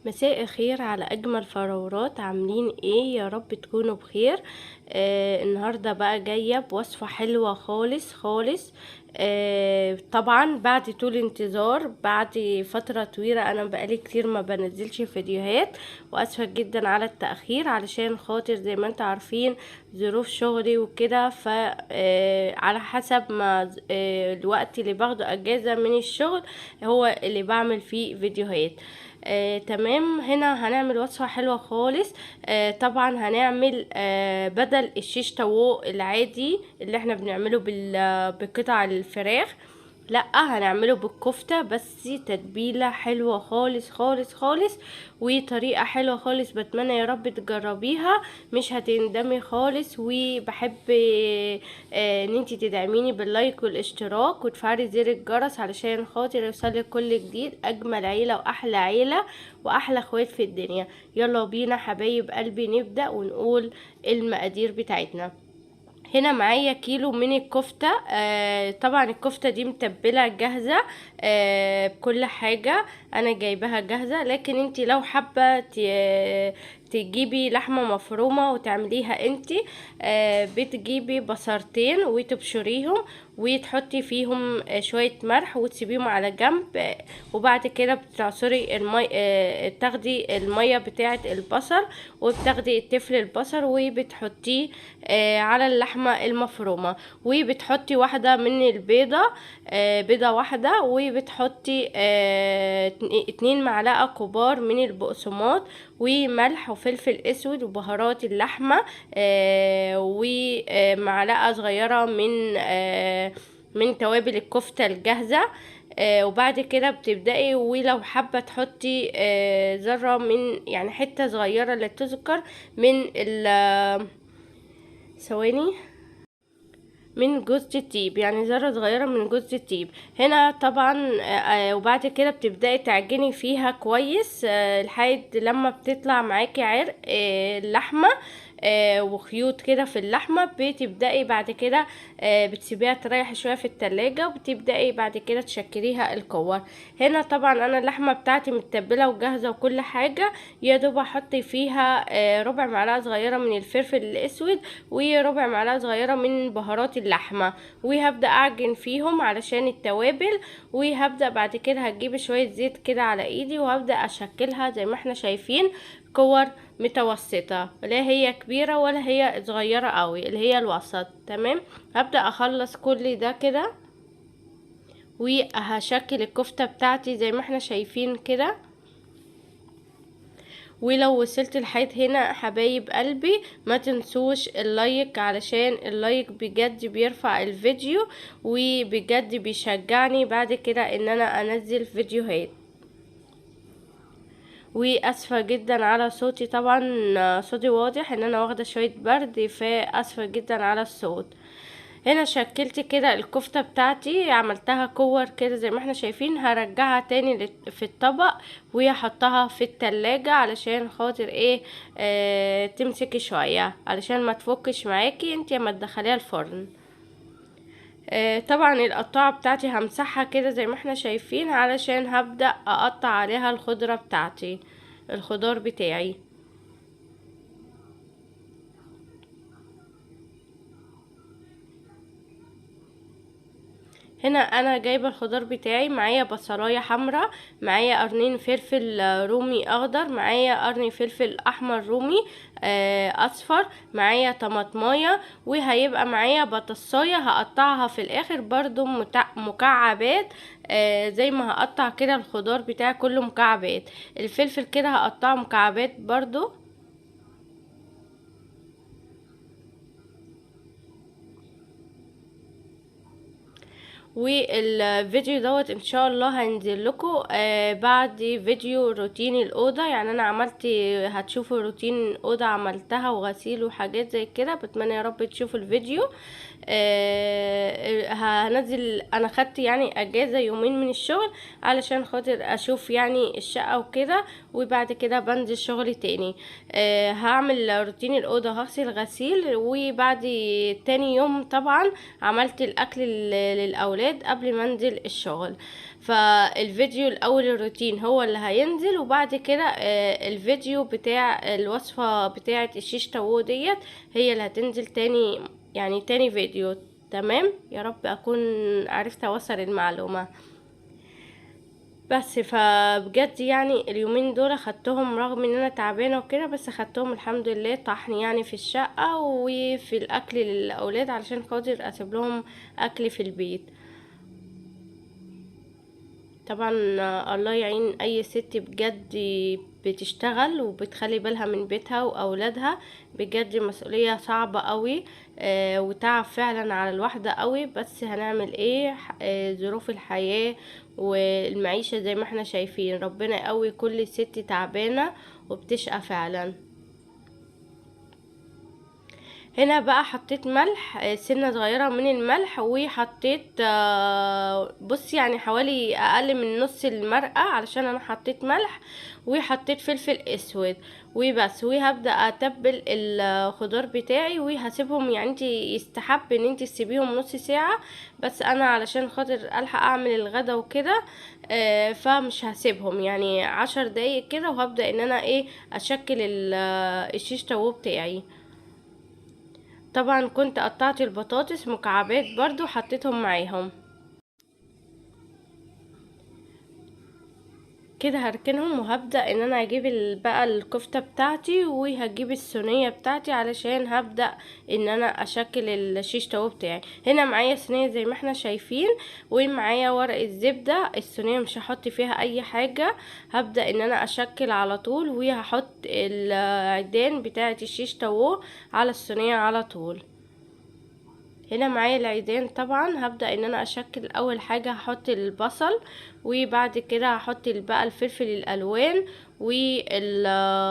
مساء الخير على اجمل فراورات، عاملين ايه؟ يا رب تكونوا بخير. النهارده بقى جايه بوصفه حلوه خالص خالص. طبعا بعد طول انتظار، بعد فتره طويله، انا بقالي كتير ما بنزلش فيديوهات، واسفه جدا على التاخير علشان خاطر زي ما انتوا عارفين ظروف شغلي وكده. ف على حسب ما الوقت اللي باخده اجازه من الشغل هو اللي بعمل فيه فيديوهات. تمام. هنا هنعمل وصفة حلوة خالص. طبعا هنعمل بدل الشيش طاووق العادي اللي احنا بنعمله بقطع الفراخ، لا هنعمله بالكفتة، بس تتبيلة حلوة خالص خالص خالص، وطريقة حلوة خالص. بتمنى يا رب تجربيها، مش هتندمي خالص. وبحب ان انتي تدعميني باللايك والاشتراك وتفعلي زر الجرس علشان خاطر يوصلك كل جديد. اجمل عيلة واحلى عيلة واحلى اخوات في الدنيا. يلا بينا حبايب قلبي نبدأ ونقول المقادير بتاعتنا. هنا معايا كيلو من الكفتة. طبعا الكفتة دي متبلة جاهزة بكل حاجة، انا جايبها جاهزة. لكن انتي لو حابة تجيبي لحمة مفرومة وتعمليها انتي، بتجيبي بصرتين وتبشريهم وتحطي فيهم شوية ملح وتسيبيهم على جنب. وبعد كده بتعصري المي، تاخدي المية بتاعة البصل وبتاخدي تفل البصل وبتحطيه على اللحمة المفرومة، وبتحطي واحدة من البيضة، بيضة واحدة، وبتحطي 2 معلقة كبار من البقسماط وملح وفلفل اسود وبهارات اللحمة، ومعلقة صغيرة من توابل الكفتة الجاهزة. وبعد كده بتبدأي، ولو حابة تحطي ذرة من يعني حتة صغيرة لا تذكر من ثواني، من جوز الطيب، يعني ذرة صغيرة من جوز الطيب. هنا طبعا وبعد كده بتبدأي تعجني فيها كويس لحد لما بتطلع معاكي عرق اللحمة وخيوط كده في اللحمة. بتبدأي بعد كده بتسيبيها تريح شوية في التلاجة، وبتبدأي بعد كده تشكليها الكور. هنا طبعا انا اللحمة بتاعتي متبلة وجاهزة وكل حاجة، يا دوب احط فيها ربع معلقة صغيرة من الفلفل الاسود وربع معلقة صغيرة من بهارات اللحمة، وهبدأ اعجن فيهم علشان التوابل. وهبدأ بعد كده هجيب شوية زيت كده على ايدي وهبدأ اشكلها زي ما احنا شايفين كور متوسطة، لا هي كبيرة ولا هي صغيرة قوي، اللي هي الوسط. تمام. هبدأ اخلص كل ده كده وهشكل الكفتة بتاعتي زي ما احنا شايفين كده. ولو وصلت لحد هنا حبايب قلبي ما تنسوش اللايك، علشان اللايك بجد بيرفع الفيديو وبجد بيشجعني بعد كده ان انا انزل فيديوهات. واسفة جدا على صوتي، طبعا صوتي واضح ان انا واخدة شوية برد، فاسفة جدا على الصوت. هنا شكلت كده الكفتة بتاعتي، عملتها كور كده زي ما احنا شايفين. هرجعها تاني في الطبق وهحطها في التلاجة علشان خاطر ايه، تمسكي شوية علشان ما تفكش معاكي انتي لما تدخليها الفرن. طبعا القطاعة بتاعتي همسحها كده زي ما احنا شايفين علشان هبدأ اقطع عليها الخضرة بتاعتي، الخضار بتاعي. هنا انا جايبه الخضار بتاعي، معايا بصلايه حمراء، معايا قرنين فلفل رومي اخضر، معايا قرن فلفل احمر رومي اصفر، معايا طماطمايه، وهيبقى معايا بطاطسايه هقطعها في الاخر برضو مكعبات، زي ما هقطع كده الخضار بتاعي كله مكعبات. الفلفل كده هقطعه مكعبات برضو. والفيديو دوت ان شاء الله هنزل لكم بعد فيديو روتين الاوضه. يعني انا عملت، هتشوفوا روتين اوضه عملتها وغسيل وحاجات زي كده. بتمنى يا رب تشوفوا الفيديو. هنزل، انا خدت يعني اجازة يومين من الشغل علشان خاطر اشوف يعني الشقة وكده، وبعد كده بنزل شغل تاني. هعمل روتين الاوضة، هغسل غسيل، وبعد تاني يوم طبعا عملت الاكل للاولاد قبل ما انزل الشغل. فالفيديو الاول الروتين هو اللي هينزل، وبعد كده الفيديو بتاع الوصفة بتاعة الشيش طاووق ديت هي اللي هتنزل تاني، يعني تاني فيديو. تمام، يا رب اكون عرفت اوصل المعلومة. بس فبجد يعني اليومين دول خدتهم رغم ان انا تعبانه وكده، بس خدتهم الحمد لله طحن يعني في الشقه وفي الاكل للاولاد علشان خاطر اسيب لهم اكل في البيت. طبعا الله يعين اي ست بجد بتشتغل وبتخلي بالها من بيتها واولادها، بجد مسؤولية صعبة قوي. وتعب فعلا على الواحدة قوي، بس هنعمل ايه؟ ظروف الحياة والمعيشة زي ما احنا شايفين. ربنا يقوي كل ست تعبانة وبتشقى فعلا. هنا بقى حطيت ملح، سنة صغيرة من الملح، وحطيت بص يعني حوالي اقل من نص المرقة علشان انا حطيت ملح، وحطيت فلفل اسود وبس. وهبدأ اتبل الخضار بتاعي وهسيبهم، يعني انت يستحب ان انت تسيبيهم نص ساعة، بس انا علشان خاطر الحق اعمل الغدا وكده فمش هسيبهم، يعني 10 دقايق كده، وهبدأ ان انا ايه اشكل الشيش طاووق بتاعي. طبعا كنت قطعت البطاطس مكعبات برضو حطيتهم معاهم كده. هركنهم وهبدأ ان انا اجيب بقى الكفتة بتاعتي، وهجيب الصينية بتاعتي علشان هبدأ ان انا اشكل الشيش طاووق بتاعي. هنا معايا صينية زي ما احنا شايفين، ومعايا ورق الزبدة. الصينية مش هحط فيها اي حاجة، هبدأ ان انا اشكل على طول، وهحط العيدان بتاعة الشيش طاووق على الصينية على طول. هنا معايا العيدان. طبعا هبدأ ان انا اشكل. اول حاجة هحط البصل، وبعد كده هحط بقى الفلفل الالوان والبطاطس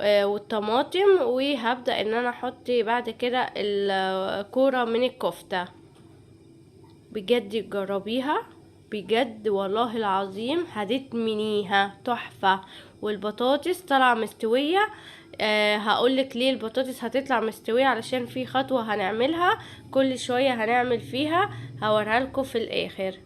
والطماطم، وهبدأ ان انا احط بعد كده الكورة من الكفتة. بجد جربيها، بجد والله العظيم هتدمنيها، تحفة. والبطاطس طالعه مستويه. هقولك ليه البطاطس هتطلع مستويه، علشان في خطوه هنعملها كل شويه هنعمل فيها، هوريها لكم في الاخر.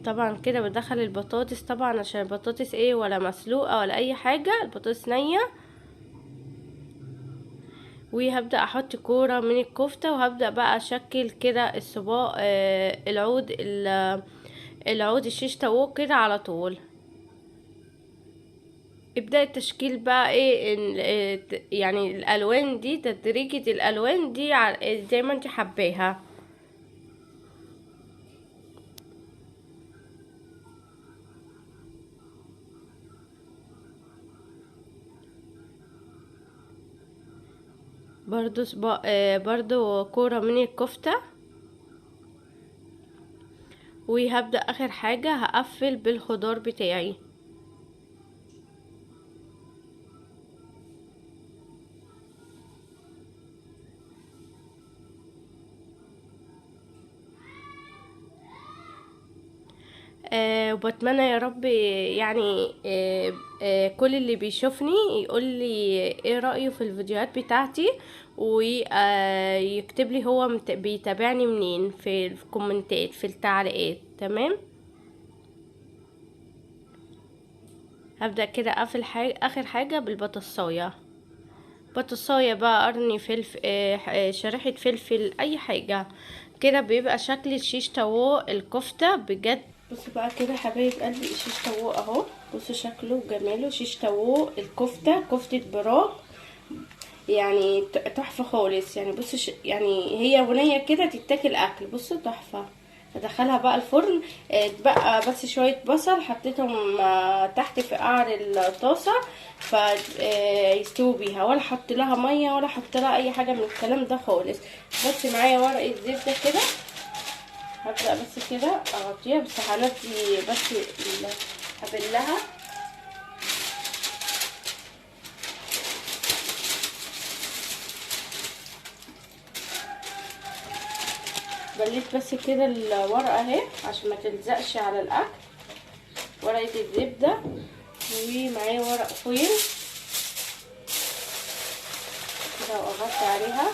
طبعا كده بدخل البطاطس، طبعا عشان البطاطس ايه ولا مسلوقه ولا اي حاجه، البطاطس نيه. وهبدأ احط كورة من الكفتة، وهبدأ بقى اشكل كده الصباع العود الشيش طاووق كده على طول. ابدأ التشكيل بقى ايه يعني الالوان دي، تدريجة الالوان دي زي ما انت حباها. برضو برضو كورة من الكفتة. وهبدأ اخر حاجة هقفل بالخضار بتاعي. وبتمنى يا رب يعني كل اللي بيشوفني يقول لي ايه رأيه في الفيديوهات بتاعتي، ويكتب لي هو بيتابعني منين في الكومنتات في التعليقات. تمام. هبدأ كده اقفل اخر حاجة بالبطاطساية. بطاطساية بقى، قرن فلفل، شريحة فلفل، اي حاجة كده، بيبقى شكل الشيش طاووق الكفتة بجد. بصوا بقى كده حبايب قلبي، الشيش طاووق اهو، بصوا شكله وجماله. شيش طاووق الكفتة، كفتة براك، يعني تحفة خالص. يعني بصوا يعني هي بنية كده تتاكل اكل. بصوا تحفة. ادخلها بقى الفرن. بقى بس شوية بصل حطيتهم تحت في قعر الطاسة فيستووا بيها، ولا حط لها مية ولا حط لها اي حاجة من الكلام ده خالص. بس معايا ورقة زبدة كده، هبدأ بس كده اغطيها، بس هندي بس هبلها. بليت بس كده الورقه اهي عشان ما تلزقش على الاكل، ورقه الزبده، ومعايا ورق فويل كده واغطي عليها.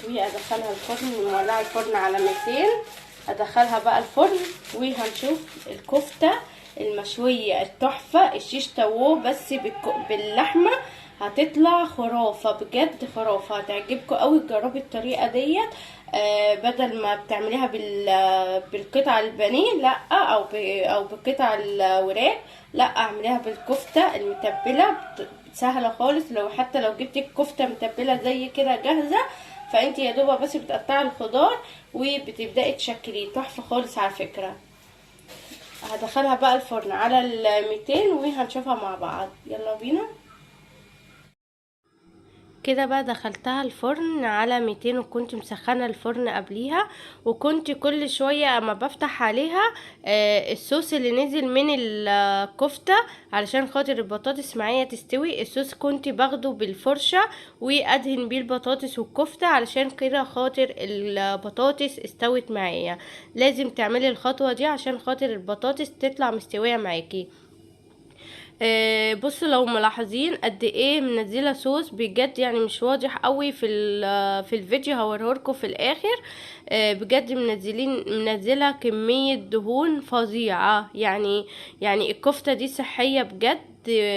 وادخلها الفرن، مولعه الفرن على 200، ادخلها بقى الفرن وهنشوف الكفته المشويه التحفه الشيش تاوو بس باللحمه، هتطلع خرافه بجد، خرافه هتعجبكم قوي. جربي الطريقه ديت، بدل ما بتعمليها بالقطع البانيه لا، او بالقطع الوراك لا، اعمليها بالكفته المتبله، سهله خالص. حتى لو جبتي الكفته متبله زي كده جاهزه، فانت يا دوبك بس بتقطعي الخضار وبتبداي تشكليه، تحفه خالص على فكره. هدخلها بقى الفرن على 200 وهنشوفها مع بعض، يلا بينا. كده بقى دخلتها الفرن على 200، وكنت مسخنه الفرن قبليها، وكنت كل شويه اما بفتح عليها الصوص اللي نزل من الكفته علشان خاطر البطاطس معايا تستوي، الصوص كنت باخده بالفرشه وادهن بيه البطاطس والكفته علشان كده خاطر البطاطس استوت معايا. لازم تعملي الخطوه دي عشان خاطر البطاطس تطلع مستويه معاكي. بصوا لو ملاحظين قد ايه منزله صوص بجد، يعني مش واضح قوي في الفيديو، هوريهولكم في الاخر. بجد منزله كميه دهون فظيعه، يعني الكفته دي صحيه بجد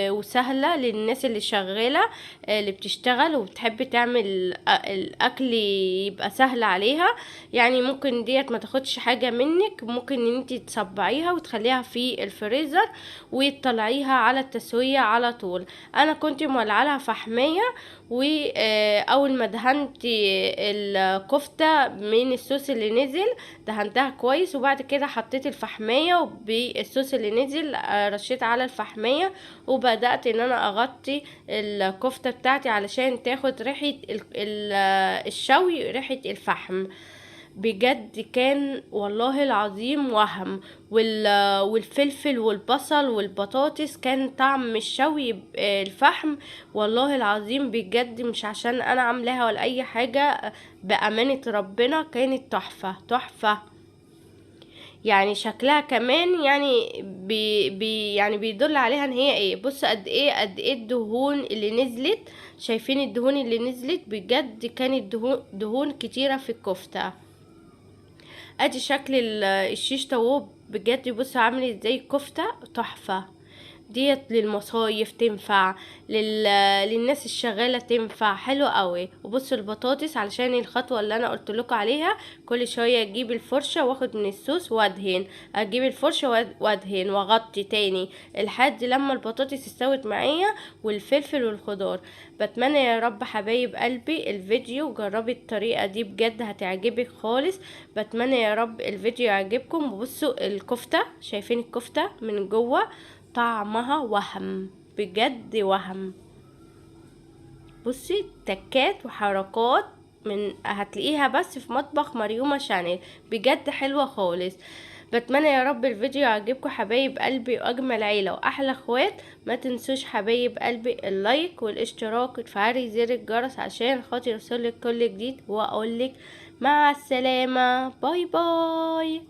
وسهله للناس اللي شغاله، اللي بتشتغل وبتحب تعمل الاكل يبقى سهل عليها. يعني ممكن ديت ما تاخدش حاجه منك، ممكن ان انت تصبعيها وتخليها في الفريزر وتطلعيها على التسويه على طول. انا كنت مولعه لها فحميه، واول ما دهنت الكفته من الصوص اللي نزل دهنتها كويس، وبعد كده حطيت الفحميه بالصوص اللي نزل، رشيت على الفحميه وبدات ان انا اغطي الكفته بتاعتي علشان تاخد ريحه الشوي، ريحه الفحم. بجد كان والله العظيم وهم، والفلفل والبصل والبطاطس كان طعم الشوي الفحم، والله العظيم بجد مش عشان انا عاملاها ولا اي حاجة، بأمانة ربنا كانت تحفة تحفة. يعني شكلها كمان يعني يعني بيدل عليها ان هي ايه. بص قد ايه الدهون اللي نزلت، شايفين الدهون اللي نزلت بجد كانت دهون كتيرة في الكفتة. ادي شكل الشيش طاووق بجد، بص عامل ازاي الكفته تحفه. ديت للمصايف تنفع، للناس الشغاله تنفع، حلو قوي. وبصوا البطاطس علشان الخطوه اللي انا قلت لكم عليها، كل شويه اجيب الفرشه واخد من الصوص وادهن، اجيب الفرشه وادهن واغطي تاني لحد لما البطاطس استوت معايا والفلفل والخضار. بتمنى يا رب حبايب قلبي الفيديو جربي الطريقه دي بجد هتعجبك خالص. بتمنى يا رب الفيديو يعجبكم. وبصوا الكفته، شايفين الكفته من جوه طعمها وهم بجد وهم. بصي تكات وحركات من هتلاقيها بس في مطبخ مريومة شانيل، بجد حلوة خالص. بتمنى يا رب الفيديو يعجبكم حبايب قلبي واجمل عيله واحلى اخوات. ما تنسوش حبايب قلبي اللايك والاشتراك وتفعلي زر الجرس عشان خاطر يوصلك كل جديد، واقولك مع السلامه، باي باي.